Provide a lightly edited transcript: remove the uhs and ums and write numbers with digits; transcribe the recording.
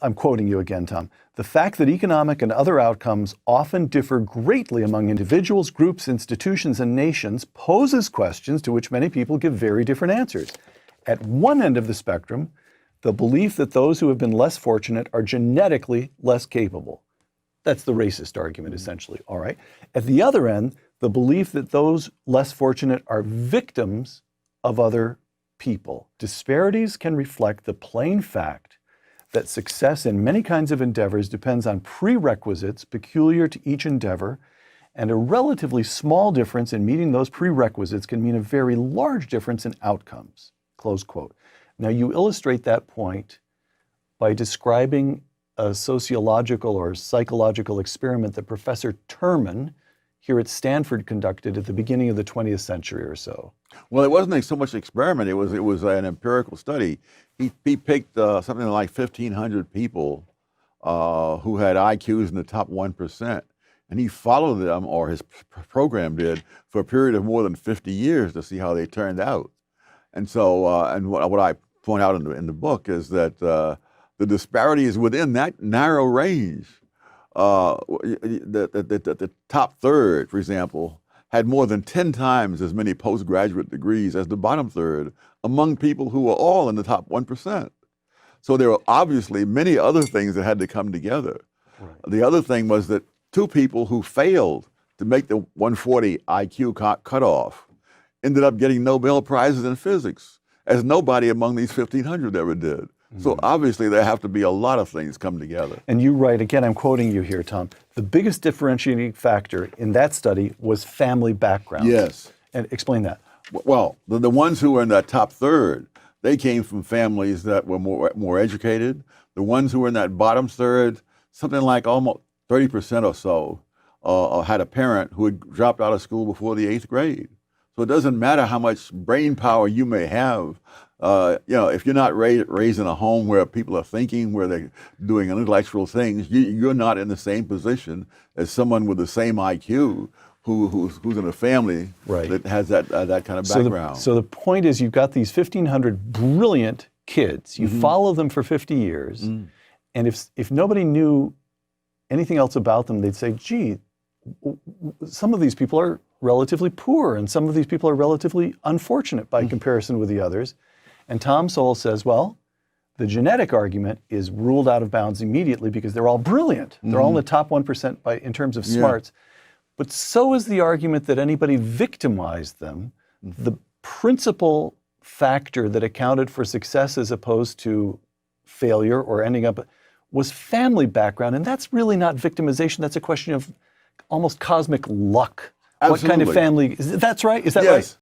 I'm quoting you again, Tom. The fact that economic and other outcomes often differ greatly among individuals, groups, institutions, and nations poses questions to which many people give very different answers. At one end of the spectrum, the belief that those who have been less fortunate are genetically less capable. That's the racist argument, essentially, all right? At the other end, the belief that those less fortunate are victims of other people. Disparities can reflect the plain fact that success in many kinds of endeavors depends on prerequisites peculiar to each endeavor, and a relatively small difference in meeting those prerequisites can mean a very large difference in outcomes, close quote. Now, you illustrate that point by describing a sociological or psychological experiment that Professor Terman here at Stanford conducted at the beginning of the 20th century or so. Well, it wasn't so much an experiment, it was an empirical study. He picked something like 1,500 people who had IQs in the top 1%, and he followed them, or his program did, for a period of more than 50 years to see how they turned out. And so, and what I point out in the book is that the disparity is within that narrow range. The top third, for example, had more than 10 times as many postgraduate degrees as the bottom third among people who were all in the top 1%. So there were obviously many other things that had to come together. Right. The other thing was that two people who failed to make the 140 IQ cutoff ended up getting Nobel Prizes in physics, as nobody among these 1,500 ever did. So obviously there have to be a lot of things come together. And you write, again, I'm quoting you here, Tom, the biggest differentiating factor in that study was family background. Yes. And explain that. Well, the ones who were in that top third, they came from families that were more educated. The ones who were in that bottom third, something like almost 30% or so, had a parent who had dropped out of school before the 8th grade. So it doesn't matter how much brain power you may have. If you're not raised in a home where people are thinking, where they're doing intellectual things, you're not in the same position as someone with the same IQ who's in a family that has that kind of background. So the point is, you've got these 1,500 brilliant kids. You follow them for 50 years, and if nobody knew anything else about them, they'd say, gee, some of these people are relatively poor, and some of these people are relatively unfortunate by comparison with the others. And Tom Sowell says, well, the genetic argument is ruled out of bounds immediately because they're all brilliant. They're all in the top 1% in terms of smarts. But so is the argument that anybody victimized them. The principal factor that accounted for success as opposed to failure or ending up was family background. And that's really not victimization. That's a question of almost cosmic luck. Absolutely. What kind of family? That's right? Is that right?